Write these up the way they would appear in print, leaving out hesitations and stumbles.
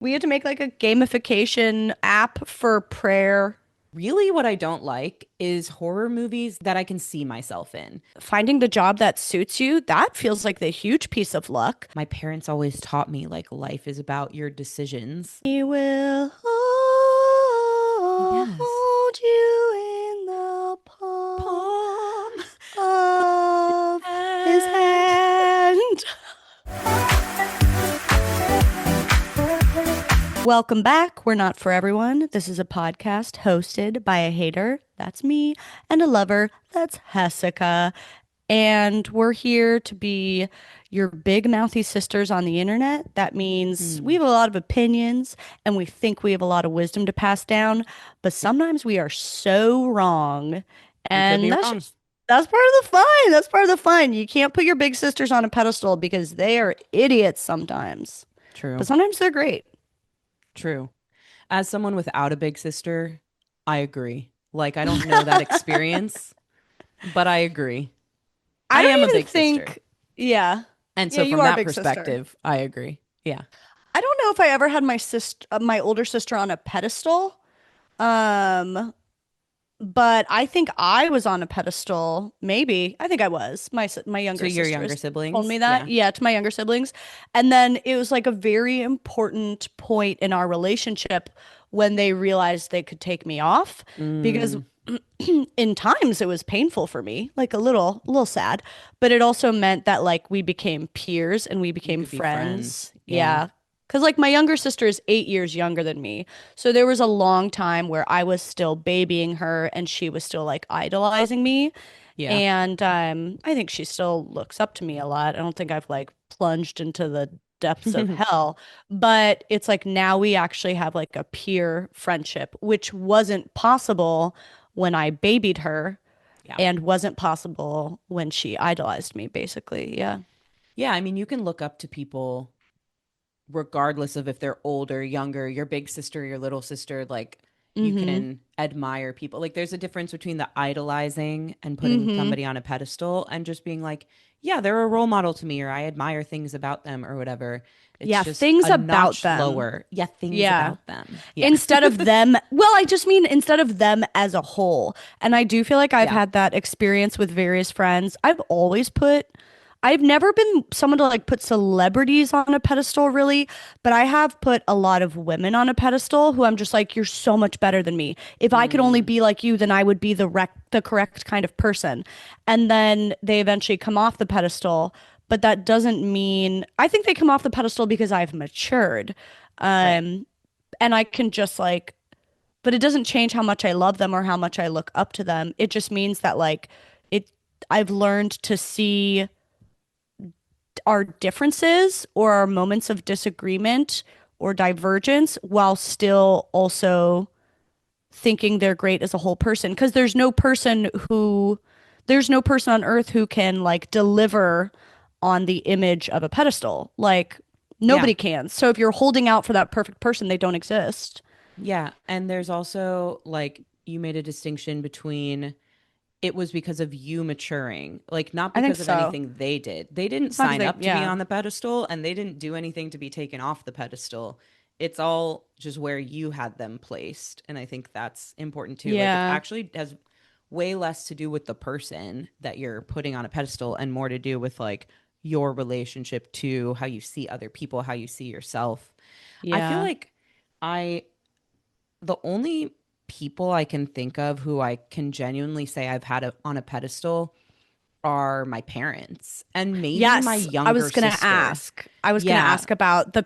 We had to make like a gamification app for prayer. Really, what I don't like is horror movies that I can see myself in. Finding the job that suits you, that feels like the huge piece of luck. My parents always taught me like life is about your decisions. He will Yes. hold you in the palm Palm of his hand. hand. Welcome back. We're not for everyone. This is a podcast hosted by a hater, that's me, and a lover, that's Hessica. And we're here to be your big mouthy sisters on the internet. That means we Hmm. have a lot of opinions and we think we have a lot of wisdom to pass down, but sometimes we are so wrong. We could be And that's wrong. just that's part of the fun. That's part of the fun. You can't put your big sisters on a pedestal because they are idiots sometimes. But True. sometimes they're great. True. As someone without a big sister, I agree. Like, I don't know that experience, but I agree. I I am a don't even big sister. think, yeah. And Yeah, so, you from are a that big sister. perspective, I agree. Yeah. I don't know if I ever had my older sister on a pedestal. Um, but I think I was on a pedestal. Maybe. I think I was. My To younger your sister younger has told me siblings? that. Yeah. Yeah, to my younger siblings. And then it was like a very important point in our relationship when they realized they could take me off because Mm, in times it was painful for me, like a little sad, but it also meant that like we became peers and we you became could be friends. friends. Yeah. Yeah. Because like my younger sister is 8 years younger than me. So there was a long time where I was still babying her and she was still like idolizing me. Yeah. And I think she still looks up to me a lot. I don't think I've like plunged into the depths of hell, but it's like now we actually have like a peer friendship, which wasn't possible when I babied her Yeah. and wasn't possible when she idolized me, basically. Yeah. Yeah. I mean, you can look up to people regardless of if they're older, younger, your big sister, your little sister, like you Mm-hmm. can admire people. Like there's a difference between the idolizing and putting Mm-hmm. somebody on a pedestal and just being like, yeah, they're a role model to me or I admire things about them or whatever. It's Yeah, just things a about notch them. lower. Yeah, things Yeah. about them. Yeah. Instead of them, well, I just mean instead of them as a whole. And I do feel like I've Yeah. had that experience with various friends. I've never been someone to like put celebrities on a pedestal really, but I have put a lot of women on a pedestal who I'm just like, you're so much better than me. If I could only Mm, be like you, then I would be the correct kind of person. And then they eventually come off the pedestal, but that doesn't mean I think they come off the pedestal because I've matured. right. Um, and I can just like, but it doesn't change how much I love them or how much I look up to them. It just means that like it I've learned to see our differences or our moments of disagreement or divergence while still also thinking they're great as a whole person because there's no person on earth who can like deliver on the image of a pedestal. Like Yeah. nobody can. So if you're holding out for that perfect person, they don't exist. Yeah. And there's also like you made a distinction between it was because of you maturing, like not I think because of so. anything they did. They didn't It's not because sign they, up to be yeah. on the pedestal and they didn't do anything to be taken off the pedestal. It's all just where you had them placed. And I think that's important too. Like it Yeah. actually has way less to do with the person that you're putting on a pedestal and more to do with like your relationship to how you see other people, how you see yourself. I feel Yeah. like I the only people I can think of who I can genuinely say I've had on a pedestal are my parents and maybe my Yes, younger sister. I was gonna Yeah, ask about the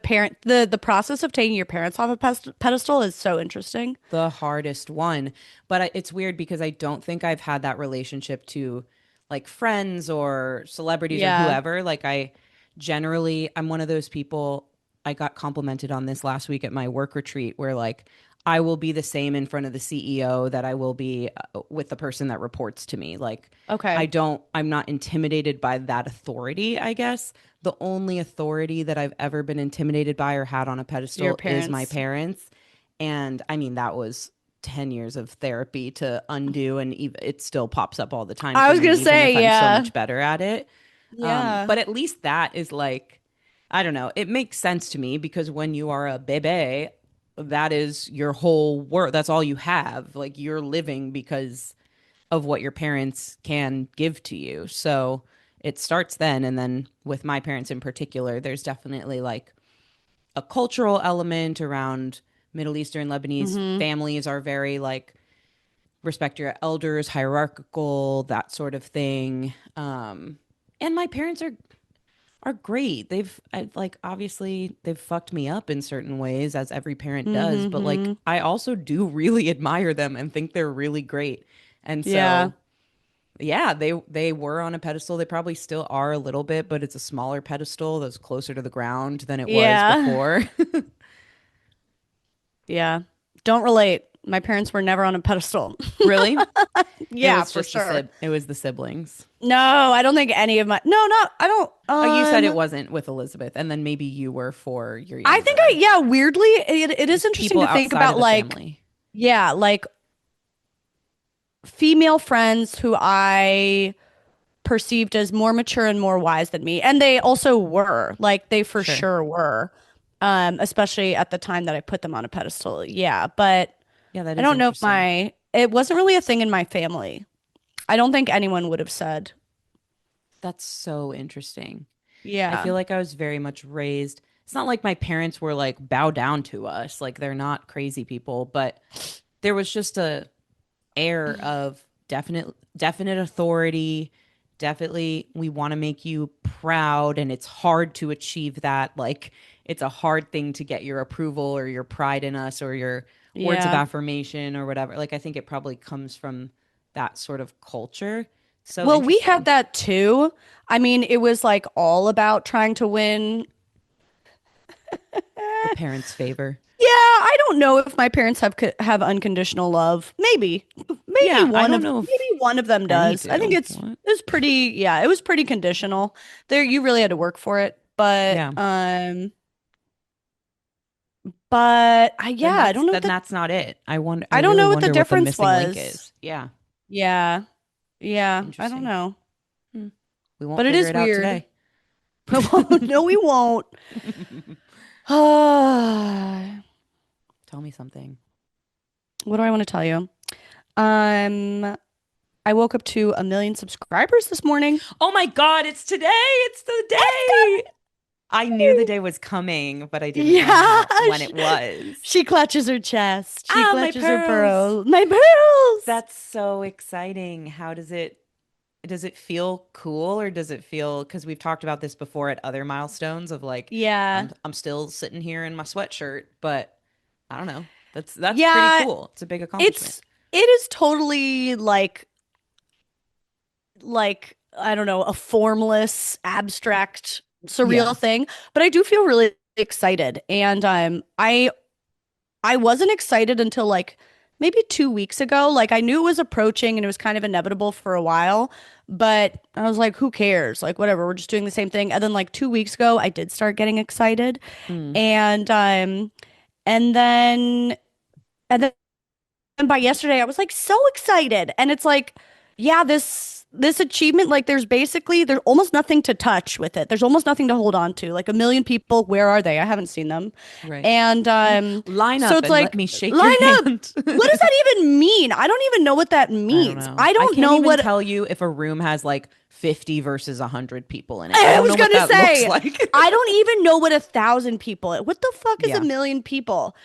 process of taking your parents off a pedestal is so interesting. the hardest one. But it's weird because I don't think I've had that relationship to like friends or celebrities or Yeah. whoever. Like I'm one of those people. I got complimented on this last week at my work retreat where like I will be the same in front of the CEO that I will be with the person that reports to me. Like Okay. I'm not intimidated by that authority, I guess. The only authority that I've ever been intimidated by or had on a Your pedestal is my parents. parents. And I mean, that was 10 years of therapy to undo, and it still pops up all the time I for was me, gonna even if say, I'm so yeah. much better at it. Yeah. But at least that is like, I don't know. It makes sense to me because when you are a bebe, that is your whole world. That's all you have. Like you're living because of what your parents can give to you. So it starts then. And then with my parents in particular, there's definitely like a cultural element around Middle Eastern Lebanese Mm-hmm. families are very like respect your elders, hierarchical, that sort of thing. And my parents are great. Like obviously they've fucked me up in certain ways as every parent does, but like Mm-hmm. I also do really admire them and think they're really great. And Yeah. so yeah, they were on a pedestal. They probably still are a little bit, but it's a smaller pedestal that's closer to the ground than it was Yeah. before. Yeah. Don't relate. My parents were never on a pedestal. Really? It Yeah, was for just sure. it was the siblings. No, I don't think any of my no, not I don't Oh, you said it wasn't with Elizabeth, and then maybe you were for your I think younger. yeah, weirdly it is Just interesting people to think outside about of the like family. yeah, like female friends who I perceived as more mature and more wise than me. And they also were. Like they for Sure. sure were. Especially at the time that I put them on a pedestal. Yeah, but Yeah, that I is don't know if interesting. my it wasn't really a thing in my family. I don't think anyone would have said. That's so interesting. I Yeah. feel like I was very much raised. It's not like my parents were like bow down to us. Like they're not crazy people, but there was just a air of definite authority. Definitely we want to make you proud and it's hard to achieve that. Like it's a hard thing to get your approval or your pride in us or your words of Yeah. affirmation or whatever. Like I think it probably comes from that sort of culture. So Well, we had interesting. that too. I mean, it was like all about trying to win. The parents' favor. Yeah, I don't know if my parents have unconditional love. Maybe, Yeah, I don't know if maybe one of them any does. I think do. What? it's pretty. Yeah, it was pretty conditional. There, you really had to work for it. Yeah. But I yeah, I don't know what Then the that's not it. I I don't really know what the wonder what the difference missing link was. is. Yeah. Yeah, yeah, I don't Interesting. know. Hmm. We won't But it figure is it out weird. today. No, we won't. Tell me something. What do I want to tell you? Um, I woke up to 1 million subscribers this morning. Oh my God, it's today. It's the It's day. I knew the day was coming, but I didn't know Yeah, how when it she, was. she clutches her chest. She Ah, my clutches her pearls. pearl. My pearls. That's so exciting. How does it feel cool or does it feel because we've talked about this before at other milestones of like Yeah. I'm still sitting here in my sweatshirt, but I don't know. That's pretty Yeah, cool. It's a big accomplishment. it's it is totally like I don't know, a formless, abstract, Yeah. surreal thing, but I do feel really excited. And I wasn't excited until like maybe 2 weeks ago. Like I knew it was approaching and it was kind of inevitable for a while, but I was like, who cares? Like whatever, we're just doing the same thing. And then like 2 weeks ago, I did start getting excited. Mm. And and then and then by yesterday I was like so excited. And it's like, yeah, this achievement, like there's almost nothing to touch with it. There's almost nothing to hold on to. Like 1 million people, where are they? I haven't seen them. Right. And Line so up it's and let like me shake your line up. hand. What does that even mean? I don't even know what that I don't means. know. I I don't can't know even what tell you if a room has like 50 versus 100 people in it. I I don't was know what gonna that looks say. like. I don't even know what 1,000 people. What the fuck is a Yeah. million people?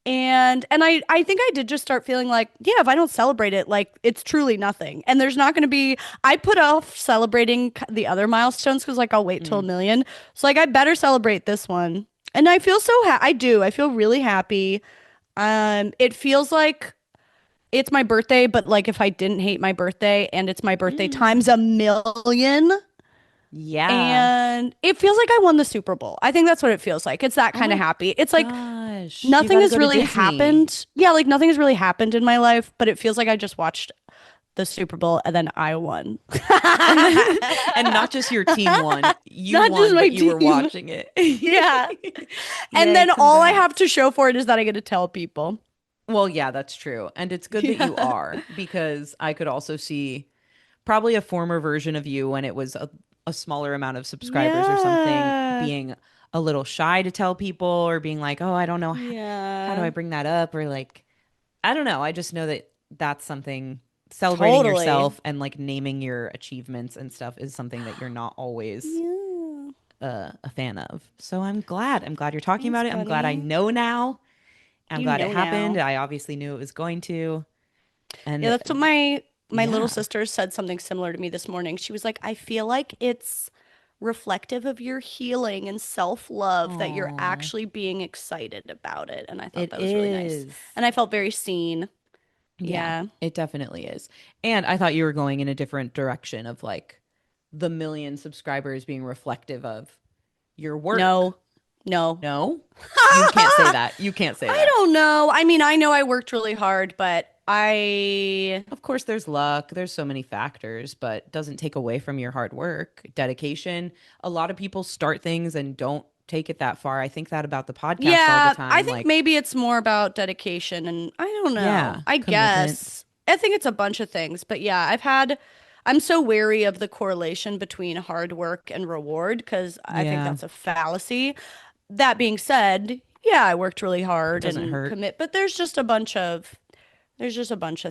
And I think I did just start feeling like, yeah, if I don't celebrate it, like it's truly nothing. And there's not going to be, I put off celebrating the other milestones because like I'll wait till a Mm. million. So like I better celebrate this one. And I feel so I do. I feel really happy. It feels like it's my birthday, but like if I didn't hate my birthday and it's my birthday times Mm. 1 million, Yeah. and it feels like I won the Super Bowl. I think that's what it feels like. It's that Oh kind of my happy. It's like gosh. You nothing got to has go to really Disney. happened. Yeah, like nothing has really happened in my life, but it feels like I just watched the Super Bowl and then I won. And not just your team won. You Not just won, my but you were team. watching it. Yeah. And Yay, then all I have congrats. to show for it is that I get to tell people. Well, yeah, that's true. And it's good that you Yeah. are because I could also see probably a former version of you when it was a smaller amount of subscribers or something, Yeah. being a little shy to tell people or being like, oh, I don't know, how do I Yeah. bring that up? Or like, I don't know. I just know that that's something, celebrating Totally. yourself and like naming your achievements and stuff is something that you're not always Yeah. a fan of. So I'm glad. I'm glad you're talking Thanks, about it. I'm glad I buddy. know now. I'm You glad it know happened. now. I obviously knew it was going to. Yeah, And that's what my little yeah. sister said something similar to me this morning. She was like, I feel like it's reflective of your healing and self-love that you're Oh, actually being excited about it. And I thought it that was really nice. is. And I felt very seen. Yeah, Yeah. it definitely is. And I thought you were going in a different direction of like the million subscribers being reflective of your work. No. No. No, you can't say that. You can't say I that. don't know. I mean, I know I worked really hard, but I Of course, there's luck. There's so many factors, but it doesn't take away from your hard work, dedication. A lot of people start things and don't take it that far. I think that about the podcast all the yeah, I time. think Like, maybe it's more about dedication and I don't know. yeah, I commitment. guess. I think it's a bunch of things, but yeah, I'm so wary of the correlation between hard work and reward because I think Yeah, that's a fallacy. That being said, yeah, I worked really it hard doesn't and hurt. commit, but there's just a bunch of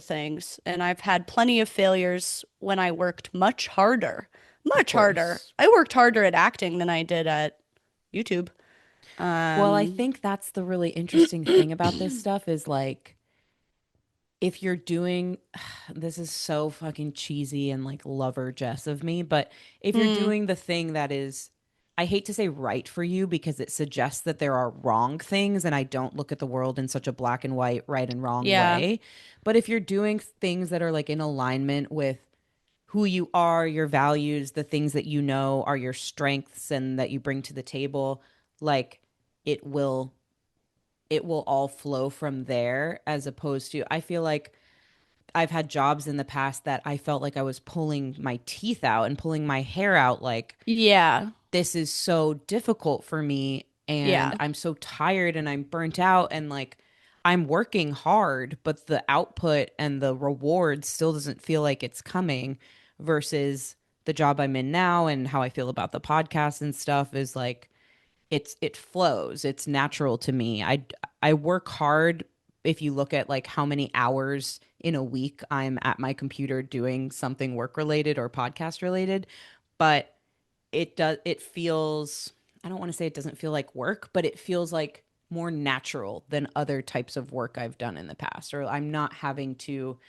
things, and I've had plenty of failures when I worked much harder. Of Much harder. course. I worked harder at acting than I did at YouTube. Well, I Um, think that's the really interesting thing about this stuff is like if you're doing this is so fucking cheesy and like lover Jess of me, but if you're mm, doing the thing that is, I hate to say right for you because it suggests that there are wrong things and I don't look at the world in such a black and white, right and wrong yeah. way. But if you're doing things that are like in alignment with who you are, your values, the things that you know are your strengths and that you bring to the table, like it will it will all flow from there as opposed to I feel like I've had jobs in the past that I felt like I was pulling my teeth out and pulling my hair out like Yeah. this is so difficult for me and Yeah. I'm so tired and I'm burnt out and like I'm working hard but the output and the reward still doesn't feel like it's coming versus the job I'm in now and how I feel about the podcast and stuff is like it flows. It's natural to me. I work hard if you look at like how many hours in a week I'm at my computer doing something work related or podcast related, but it feels I don't want to say it doesn't feel like work, but it feels like more natural than other types of work I've done in the past or I'm not having to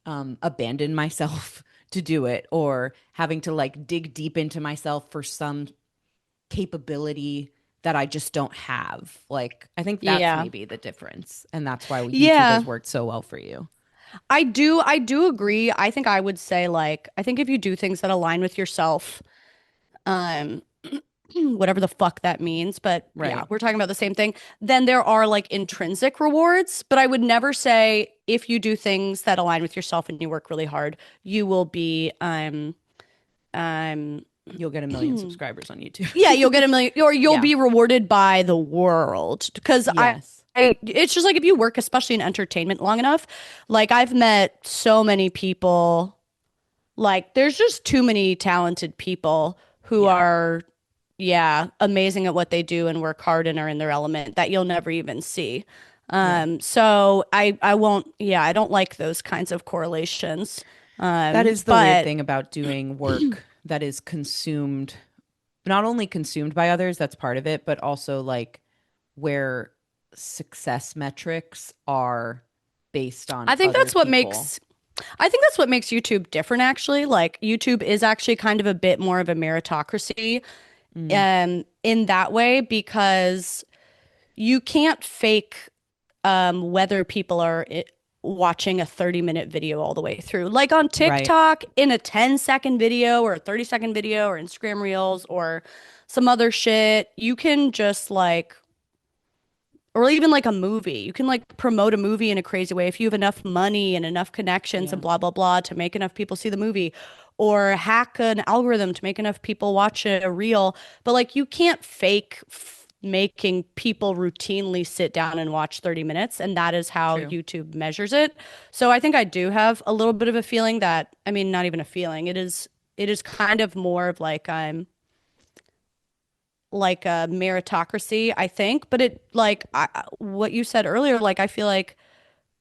abandon myself to do it or having to like dig deep into myself for some capability that I just don't have. Like, I think that's Yeah. maybe the difference. And that's why YouTube Yeah. has worked so well for you. I do agree. I think I would say like I think if you do things that align with yourself, um whatever the fuck that means, but yeah, Right. we're talking about the same thing. Then there are like intrinsic rewards, but I would never say if you do things that align with yourself and you work really hard, you will be um You'll get a million subscribers on YouTube. yeah, you'll get a million or you'll Yeah. be rewarded by the world because Yes. it's just like if you work especially in entertainment long enough, like I've met so many people like there's just too many talented people who Yeah. are yeah, amazing at what they do and work hard and are in their element that you'll never even see. Yeah. So I won't yeah, I don't like those kinds of correlations. That is the weird But thing about doing work that is consumed, not only consumed by others, that's part of it, but also like where success metrics are based on I think other that's what people. makes I think that's what makes YouTube different actually. Like YouTube is actually kind of a bit more of a meritocracy Mm, in that way because you can't fake whether people are watching a 30-minute video all the way through. Like on right. TikTok, in a 10-second video or a 30-second video or Instagram Reels or some other shit, you can just like, or even like a movie, you can like promote a movie in a crazy way if you have enough money and enough connections and Yeah. blah, blah, blah to make enough people see the movie or hack an algorithm to make enough people watch a reel. But like, you can't fake making people routinely sit down and watch 30 minutes. And that is how True. YouTube measures it. So I think I do have a little bit of a feeling that, I mean, not even a feeling, it is. it is kind of more of like I'm like a meritocracy, I think. But it like what you said earlier, like I feel like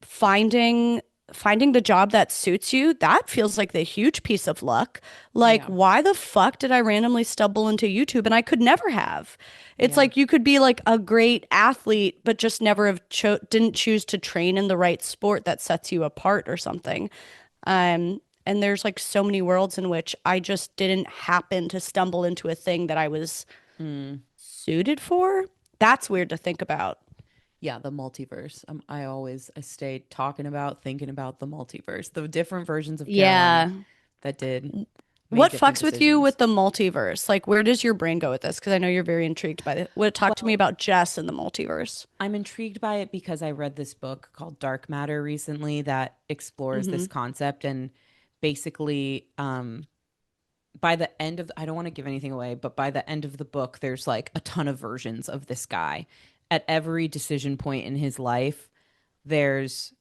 finding finding the job that suits you, that feels like the huge piece of luck. Like, Yeah. why the fuck did I randomly stumble into YouTube and I could never have? It's Yeah. like you could be like a great athlete, but just never have didn't choose to train in the right sport that sets you apart or something. And there's like so many worlds in which I just didn't happen to stumble into a thing that I was Mm. suited for. That's weird to think about. Yeah, the multiverse. I stay talking about, thinking about the multiverse, the different versions of Caroline Yeah. that made What different fucks with you decisions. with the multiverse? Like, where does your brain go with this? Because I know you're very intrigued by it. What talk to me Well, about Jess and the multiverse? I'm intrigued by it because I read this book called Dark Matter recently that explores Hmm. this concept and basically by the end of I don't want to give anything away, but by the end of the book there's like a ton of versions of this guy. At every decision point in his life, there's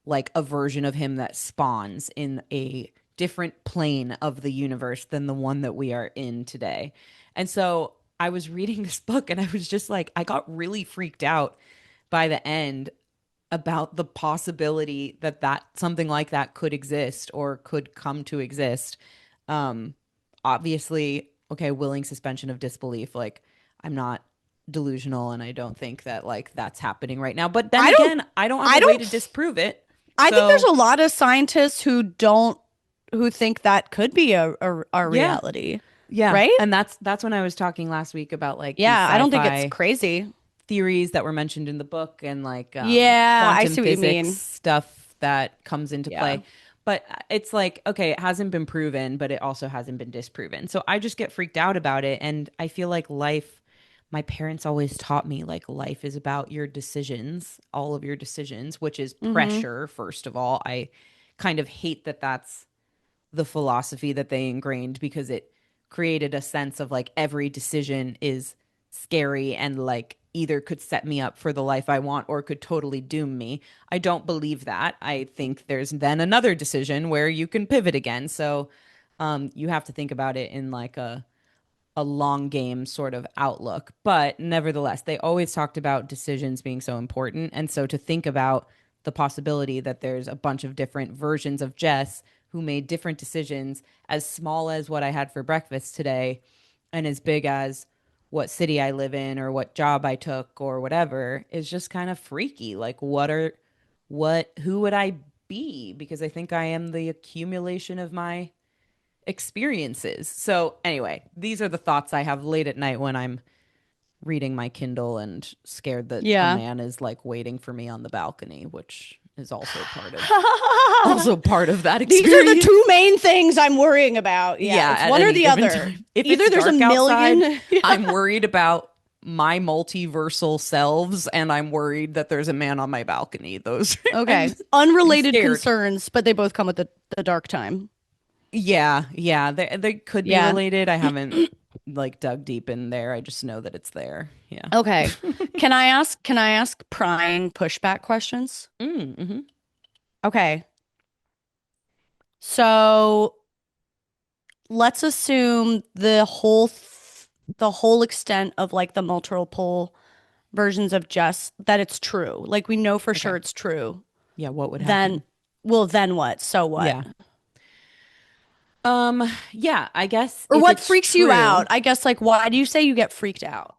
like a version of him that spawns in a different plane of the universe than the one that we are in today. And so I was reading this book and I was just like, I got really freaked out by the end about the possibility that something like that could exist or could come to exist. Um, Obviously, okay, willing suspension of disbelief. Like, I'm not delusional and I don't think that like that's happening right now. But then I don't, again, I don't have a I way don't, to disprove it. I think there's So a lot of scientists who don't, who think that could be a yeah, reality, yeah. right? And that's when I was talking last week about like these Yeah, I don't think it's sci-fi crazy. theories that were mentioned in the book and like Yeah, I quantum see what you physics mean. stuff that comes into Yeah. play. But it's like, okay, it hasn't been proven, but it also hasn't been disproven. So I just get freaked out about it. And I feel like life, my parents always taught me like life is about your decisions, all of your decisions, which is Hmm. pressure, first of all. I kind of hate that that's the philosophy that they ingrained because it created a sense of like every decision is scary and like either could set me up for the life I want or could totally doom me. I don't believe that. I think there's then another decision where you can pivot again. So you have to think about it in like a long game sort of outlook. But nevertheless, they always talked about decisions being so important. And so to think about the possibility that there's a bunch of different versions of Jess who made different decisions, as small as what I had for breakfast today and as big as what city I live in or what job I took or whatever, is just kind of freaky. Like who would I be? Because I think I am the accumulation of my experiences. So, anyway, these are the thoughts I have late at night when I'm reading my Kindle and scared that a Yeah. man is like waiting for me on the balcony, which is also part of that These are the experience. two main things I'm worrying about. Yeah, Yeah, it's at one or any the given other. time. If it's Either there's a dark outside, million. I'm worried about my multiversal selves and I'm worried that there's a man on my balcony. Those Okay. I'm Unrelated scared. concerns, but they both come with the dark time. Yeah, they could be Yeah. related. I haven't like dug deep in there. I just know that it's there. Yeah. Okay. Can I ask prying pushback questions? Mm-hmm. Okay. So let's assume the whole extent of like the multiple versions of Jess that it's true. Like we know for sure Okay. it's true. Yeah, what would Then happen? well then what? So what? Yeah. Yeah, I guess Or if what it's freaks you true, out? I guess like why do you say you get freaked out?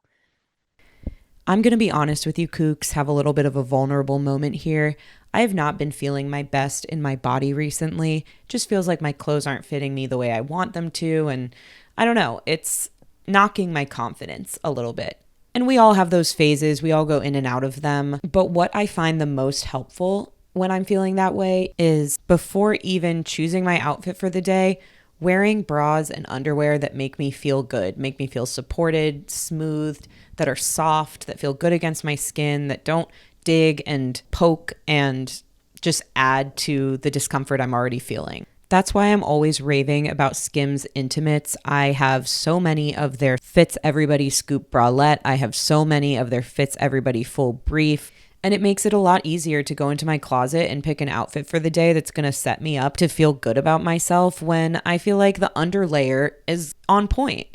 I'm going to be honest with you, Kooks, have a little bit of a vulnerable moment here. I have not been feeling my best in my body recently. Just feels like my clothes aren't fitting me the way I want them to. And I don't know, it's knocking my confidence a little bit. And we all have those phases, we all go in and out of them. But what I find the most helpful when I'm feeling that way is before even choosing my outfit for the day, wearing bras and underwear that make me feel good, make me feel supported, smoothed, that are soft, that feel good against my skin, that don't dig and poke and just add to the discomfort I'm already feeling. That's why I'm always raving about Skims Intimates. I have so many of their Fits Everybody Scoop Bralette. I have so many of their Fits Everybody Full Brief. And it makes it a lot easier to go into my closet and pick an outfit for the day that's going to set me up to feel good about myself when I feel like the underlayer is on point.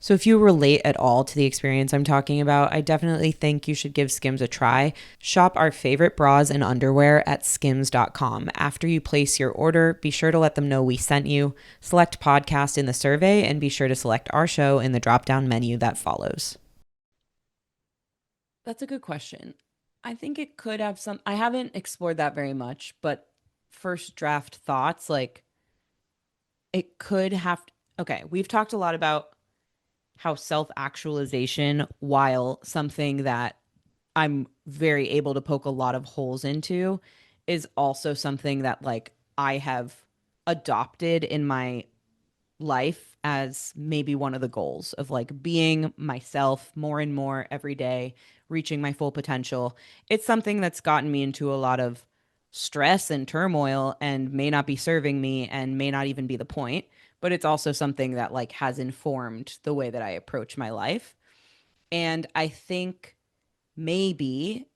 So if you relate at all to the experience I'm talking about, I definitely think you should give Skims a try. Shop our favorite bras and underwear at skims.com. After you place your order, be sure to let them know we sent you. Select podcast in the survey and be sure to select our show in the drop-down menu that follows. That's a good question. I think it could have some, I haven't explored that very much, but first draft thoughts, like it could have, okay, we've talked a lot about how self-actualization, while something that I'm very able to poke a lot of holes into, is also something that like I have adopted in my life as maybe one of the goals of like being myself more and more every day, reaching my full potential. It's something that's gotten me into a lot of stress and turmoil and may not be serving me and may not even be the point, but it's also something that like has informed the way that I approach my life. And I think maybe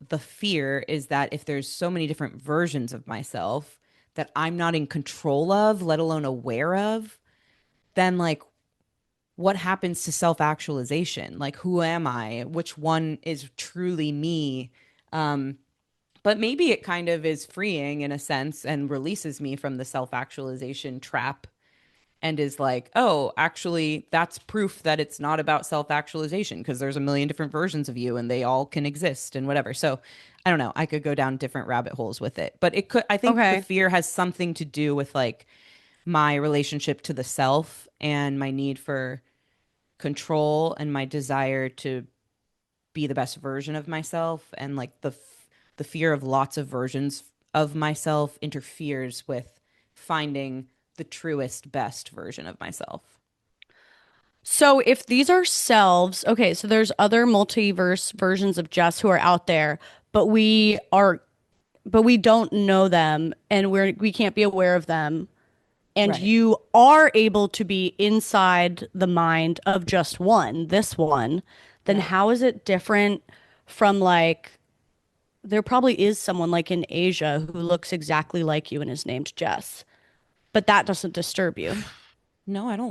the fear is that if there's so many different versions of myself that I'm not in control of, let alone aware of, then like what happens to self-actualization? Like who am I? Which one is truly me? Um, but maybe it kind of is freeing in a sense and releases me from the self-actualization trap and is like, oh, actually, that's proof that it's not about self-actualization because there's a million different versions of you and they all can exist and whatever. So I don't know. I could go down different rabbit holes with it, but it could, I think the Okay. fear has something to do with like my relationship to the self and my need for control and my desire to be the best version of myself and like the fear of lots of versions of myself interferes with finding the truest best version of myself. So if these are selves, okay, so there's other multiverse versions of Jess who are out there, but we don't know them and we can't be aware of them. And Right. you are able to be inside the mind of just one, this one, then Right. how is it different from like there probably is someone like in Asia who looks exactly like you and is named Jess, but that doesn't disturb you. No, I don't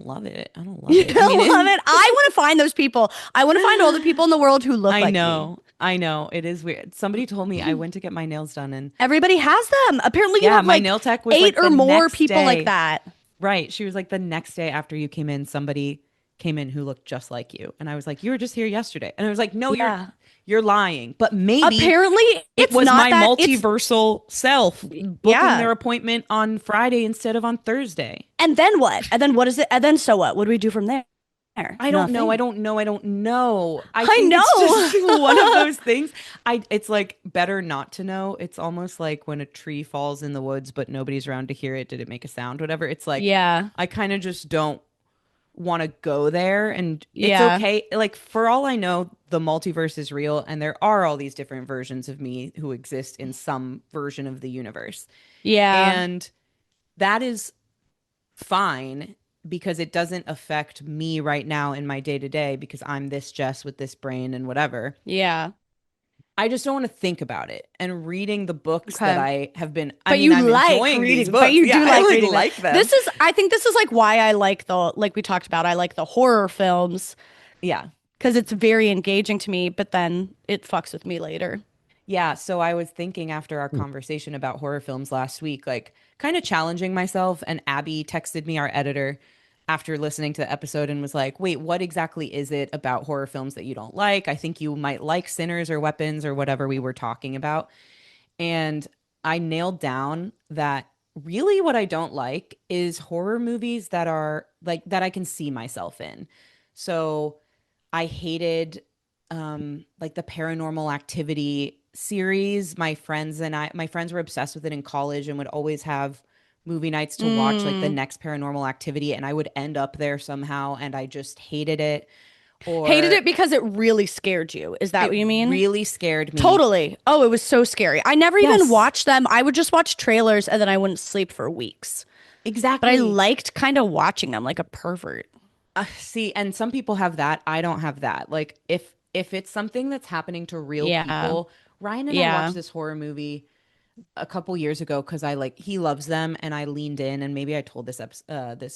love it. I don't love You it. I mean, don't love it. I want to find those people. I want to find all the people in the world who look I like me. know. I know. It is weird. Somebody told me I went to get my nails done and Everybody has them. Apparently, you yeah, have my like nail tech was eight like or the more next people like day. that. Right. She was like, the next day after you came in, somebody came in who looked just like you. And I was like, you were just here yesterday. And I was like, no, Yeah. you're lying. But maybe Apparently, it it's was not my that. It's, multiversal self booking yeah. their appointment on Friday instead of on Thursday. And then what? And then what is it? And then so what? What do we do from there? I don't know. I Nothing. don't know. I don't know. I I think it's just one of know. those things. It's like better not to know. It's almost like when a tree falls in the woods, but nobody's around to hear it. Did it make a sound? Whatever. It's like Yeah. I kind of just don't want to go there and it's Yeah. okay. Like for all I know, the multiverse is real and there are all these different versions of me who exist in some version of the universe. Yeah. And that is fine because it doesn't affect me right now in my day to day because I'm this Jess with this brain and whatever. Yeah. I just don't want to think about it. And reading the books that Okay. I have been, I But mean, you I'm like enjoying these reading, but books. you Yeah, do I like like reading them. like them. I think this is like why I like like we talked about, I like the horror films Yeah. because it's very engaging to me, but then it fucks with me later. Yeah, so I was thinking after our conversation about horror films last week, like kind of challenging myself. And Abby texted me, our editor, after listening to the episode and was like, wait, what exactly is it about horror films that you don't like? I think you might like Sinners or Weapons or whatever we were talking about. And I nailed down that really what I don't like is horror movies that are like that I can see myself in. So I hated like the paranormal activity series. My friends were obsessed with it in college and would always have movie nights to watch like the Mm. next paranormal activity and I would end up there somehow and I just hated it Hated or it because it really scared you. Is that it what you mean? really scared me. Totally. Oh, it was so scary. I never even Yes, watched them. I would just watch trailers and then I wouldn't sleep for weeks. But I exactly. liked kind of watching them like a pervert. See, and some people have that. I don't have that. Like if it's something that's happening to real Yeah. people. Ryan and I Yeah. watched this horror movie a couple years ago because I like he loves them and I leaned in, and maybe I told this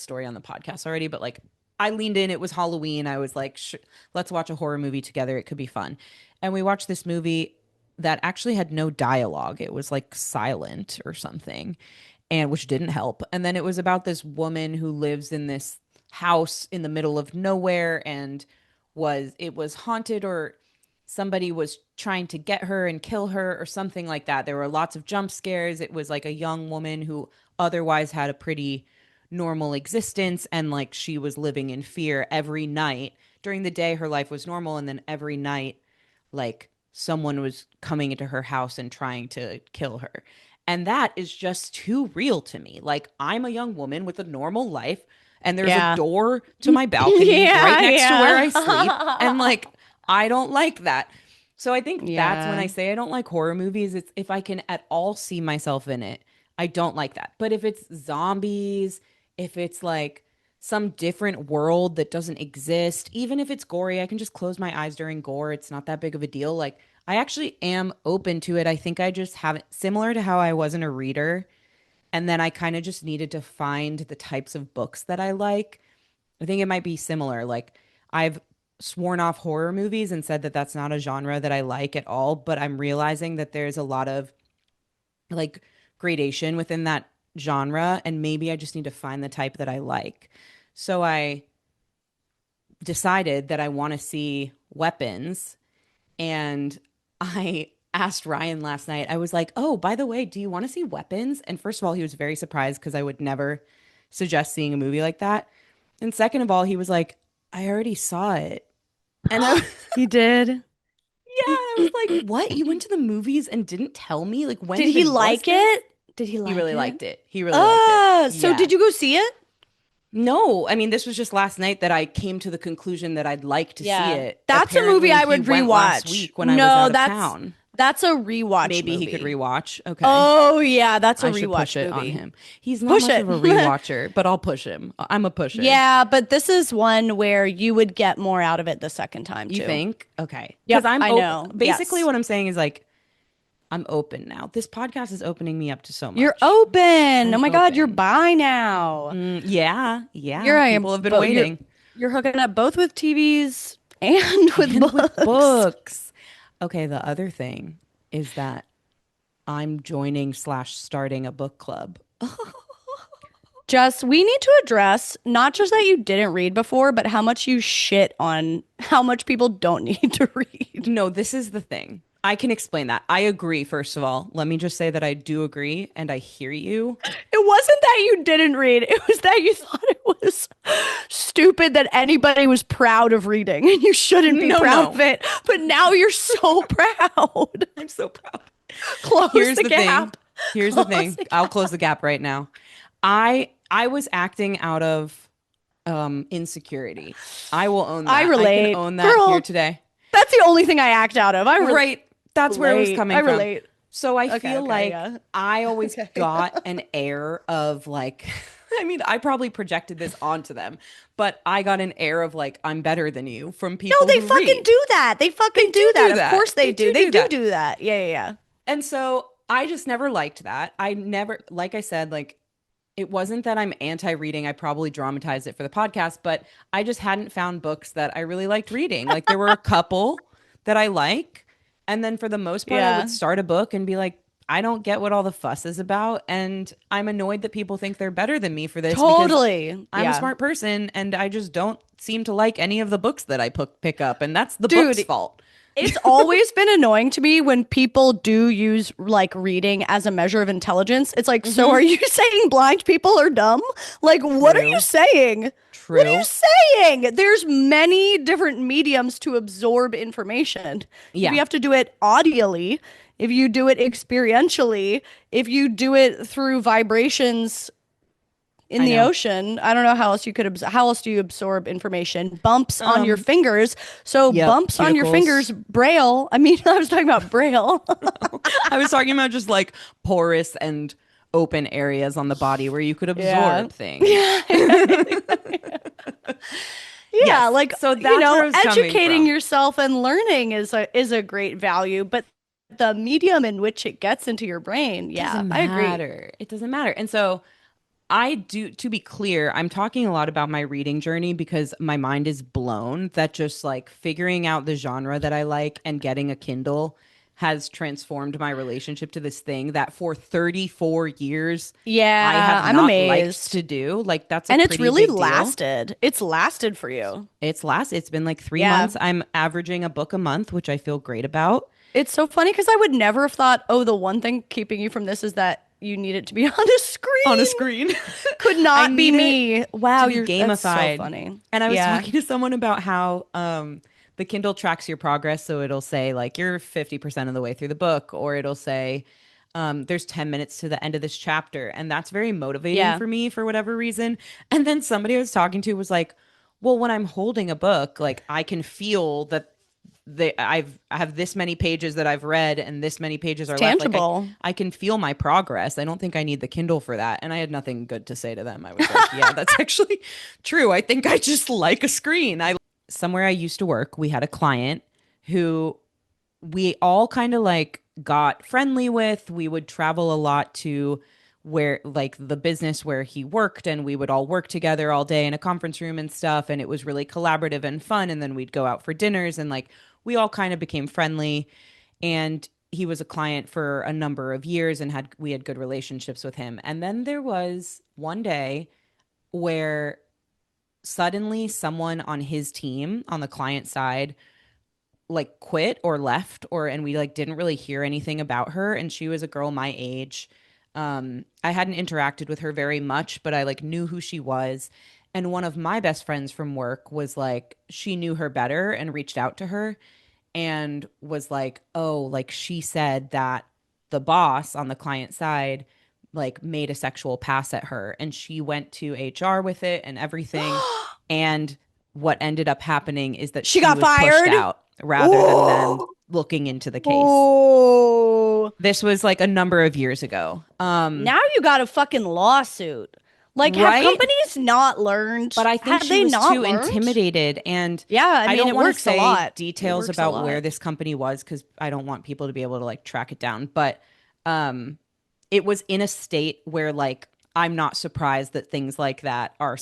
story on the podcast already, but like I leaned in. It was Halloween. I was like, let's watch a horror movie together. It could be fun. And we watched this movie that actually had no dialogue. It was like silent or something, and which didn't help. And then it was about this woman who lives in this house in the middle of nowhere, and was haunted, or somebody was trying to get her and kill her or something like that. There were lots of jump scares. It was like a young woman who otherwise had a pretty normal existence, and like she was living in fear every night. During the day her life was normal, and then every night like someone was coming into her house and trying to kill her. And that is just too real to me. Like, I'm a young woman with a normal life, and there's a Yeah. door to my balcony right Yeah, next to where I sleep. And yeah. like, I don't like that. So I think that's when Yeah. I say I don't like horror movies. It's if I can at all see myself in it, I don't like that. But if it's zombies, if it's like some different world that doesn't exist, even if it's gory, I can just close my eyes during gore. It's not that big of a deal. Like, I actually am open to it. I think I just haven't, similar to how I wasn't a reader. And then I kind of just needed to find the types of books that I like. I think it might be similar. Like, I've sworn off horror movies and said that that's not a genre that I like at all. But I'm realizing that there's a lot of like gradation within that genre. And maybe I just need to find the type that I like. So I decided that I want to see Weapons, and I asked Ryan last night. I was like, "Oh, by the way, do you want to see Weapons?" And first of all, he was very surprised because I would never suggest seeing a movie like that. And second of all, he was like, "I already saw it." And I, yeah, He did. I was like, "What? You went to the movies and didn't tell me? Like, when Did he even was like this?" it? Did he He like really it? liked it. He really liked it. So Yeah. did you go see it? No, I mean, this was just last night that I came to the conclusion that I'd like to see Yeah. it. That's a movie Apparently, I he would went last rewatch. week when I was No, out of town. that's a rewatch Maybe he could movie. rewatch. Okay. Oh yeah, that's a I should push rewatch it on movie. him. He's not Push much it. of a rewatcher, but I'll push him. I'm a pusher. Yeah, but this is one where you would get more out of it the second time You too. think? Okay. Because Yep, I'm I open. know. Basically, Yes. what I'm saying is like, I'm open now. This podcast is opening me up to so You're much. open. Oh I'm my God, you're open. bi now. Yeah. You're Yeah. I People am have been but waiting. you're hooking up both with TVs and with And with books. books. Okay. The other thing is that I'm joining slash starting a book club. Jess, we need to address not just that you didn't read before, but how much you shit on how much people don't need to read. No, this is the thing. I can explain that. I agree, first of all. Let me just say that I do agree and I hear you. It wasn't that you didn't read, it was that you thought it was stupid that anybody was proud of reading, and you shouldn't be No, proud no. of it. But now you're so proud. I'm so proud. Close Here's the the thing. gap. Here's the Close thing. the I'll gap. close the gap right now. I was acting out of insecurity. I will own I that. I can relate. own that here Girl, today. that's the only thing I act out of. Right. That's where it was Relate. coming I from. relate. So I Okay, feel okay, like yeah. I always Okay. got an air of like, I mean, I probably projected this onto them, but I got an air of like, I'm better than you from No, people they who fucking read. do that. They fucking do that. Do Of that. course they do. They Do do that. do that. Yeah, yeah, yeah. And so I just never liked that. I never, like I said, like it wasn't that I'm anti-reading. I probably dramatized it for the podcast, but I just hadn't found books that I really liked reading. Like there were a couple that I like, and then for the most part, I would Yeah. start a book and be like, I don't get what all the fuss is about, and I'm annoyed that people think they're better than me for this because Totally. I'm a Yeah. smart person and I just don't seem to like any of the books that I pick up, and that's the book's Dude, fault. it's always been annoying to me when people do use like reading as a measure of intelligence. It's like, so are you saying blind people are dumb? Like, what are you True. saying? What are you True. saying? There's many different mediums to absorb information. If Yeah. you have to do it audially, if you do it experientially, if you do it through vibrations in I the know. ocean, I don't know how else you could how else do you absorb information? Bumps on your Um, fingers. So yep, bumps on your cuticles. fingers, braille. I mean, I was talking about braille. I was talking about just like porous and open areas on the body where you could Yeah. absorb things. Yeah. Yeah, Yeah, Yes. like, So that's where I was coming educating from. yourself and learning is a great value, but the medium in which it gets into your brain, yeah, Doesn't I agree. matter. It doesn't matter. And so I do, to be clear, I'm talking a lot about my reading journey because my mind is blown that just like figuring out the genre that I like and getting a Kindle has transformed my relationship to this thing that for 34 years I Yeah, have I'm not liked amazed. to do. Like that's a And it's pretty really big deal. lasted. It's lasted for you. It's been like 3 months. Yeah. I'm averaging a book a month, which I feel great about. It's so funny because I would never have thought, oh, the one thing keeping you from this is that you need it to be on a On a screen. screen. Could I not be need it me. to Wow, be that's so gamified. funny. And I was Yeah. talking to someone about how the Kindle tracks your progress. So it'll say, like, you're 50% of the way through the book, or it'll say, there's 10 minutes to the end of this chapter. And that's very motivating Yeah. for me for whatever reason. And then somebody I was talking to was like, well, when I'm holding a book, like, I can feel that I have this many pages that I've read and this many pages It's are left. Like tangible. I can feel my progress. I don't think I need the Kindle for that. And I had nothing good to say to them. I was like, yeah, that's actually true. I think I just like a screen. I Somewhere I used to work, we had a client who we all kind of like got friendly with. We would travel a lot to where like the business where he worked, and we would all work together all day in a conference room and stuff, and it was really collaborative and fun. And then we'd go out for dinners, and like we all kind of became friendly. And he was a client for a number of years, and we had good relationships with him. And then there was one day where suddenly someone on his team on the client side like quit or left, or and we like didn't really hear anything about her. And she was a girl my age. I hadn't interacted with her very much, but I like knew who she was. And one of my best friends from work was like, she knew her better and reached out to her and was like, oh, like she said that the boss on the client side like made a sexual pass at her, and she went to HR with it and everything. And what ended up happening is that She she got was pushed fired. out rather than them Oh, looking into the case. oh. This was like a number of years ago. Now you got a fucking lawsuit. Like, have Right? companies not learned? But I think Have she they was not too learned? intimidated. And Yeah, I I mean, don't it want to works a say lot. It details works a about where lot. this company was because I don't want people to be able to like track it down. But um, it was in a state where like I'm not surprised that things like that are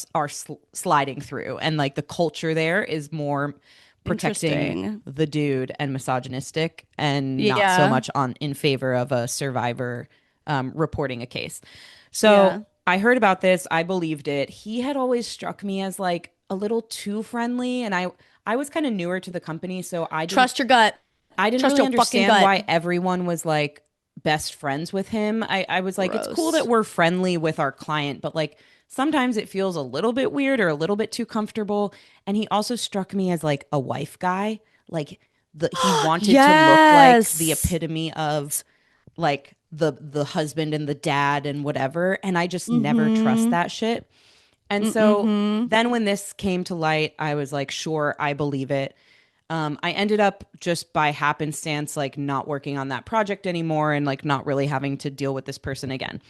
sliding through, and like the culture there is more protecting Interesting. the dude and misogynistic, and not so Yeah, much on in favor of a survivor reporting a case. So yeah. I heard about this. I believed it. He had always struck me as like a little too friendly, and I was kind of newer to the company, so Trust your gut. I didn't Trust really your fucking understand gut. why everyone was like best friends with him. I was like, it's cool that Gross. we're friendly with our client, but like sometimes it feels a little bit weird or a little bit too comfortable. And he also struck me as like a wife guy. Like he wanted to look like the Yes. epitome of like the husband and the dad and whatever. And I just never trust Mm-hmm. that shit. And so Mm-hmm. then when this came to light, I was like, sure, I believe it. I ended up just by happenstance, like not working on that project anymore and like not really having to deal with this person again.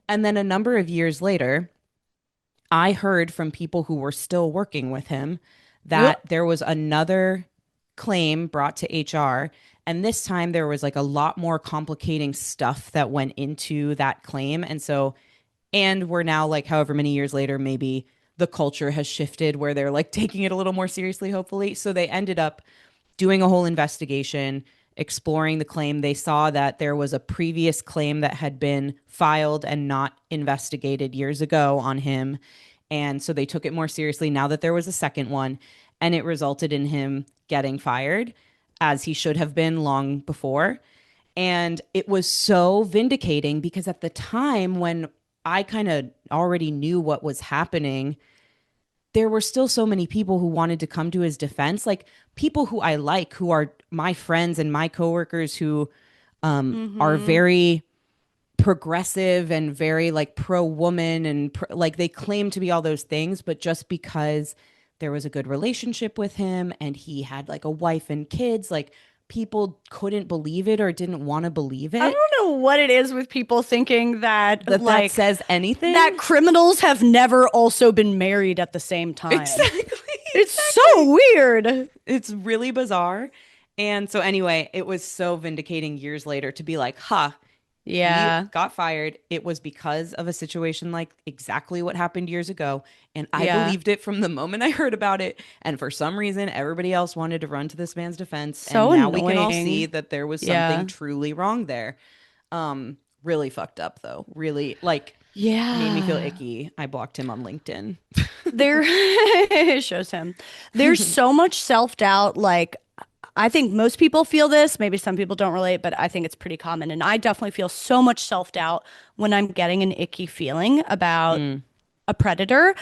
And then a number of years later, I heard from people who were still working with him that there was another claim brought to HR. And this time there was like a lot more complicating stuff that went into that claim. And we're now like however many years later, maybe the culture has shifted where they're like taking it a little more seriously, hopefully. So they ended up doing a whole investigation, exploring the claim. They saw that there was a previous claim that had been filed and not investigated years ago on him. And so they took it more seriously now that there was a second one. And it resulted in him getting fired, as he should have been long before. And it was so vindicating because at the time when I kind of already knew what was happening, there were still so many people who wanted to come to his defense, like people who I like, who are my friends and my coworkers who are Mm-hmm. very progressive and very like pro woman and like they claim to be all those things, but just because there was a good relationship with him and he had like a wife and kids, like people couldn't believe it or didn't want to believe I it, don't know what it is with people thinking that that like says anything. that criminals have never also been married at the same time. Exactly. It's so Exactly. weird. It's really bizarre. And so anyway, it was so vindicating years later to be like, huh, he Yeah. got fired. It was because of a situation like exactly what happened years ago. And I Yeah. believed it from the moment I heard about it. And for some reason, everybody else wanted to run to this man's defense. And So now we can all see annoying. that there was something Yeah. truly wrong there. Really fucked up though. Really like made me feel Yeah. icky. I blocked him on LinkedIn. There it shows him. There's so much self-doubt. Like, I think most people feel this. Maybe some people don't relate, but I think it's pretty common. And I definitely feel so much self-doubt when I'm getting an icky feeling about Mm, a predator.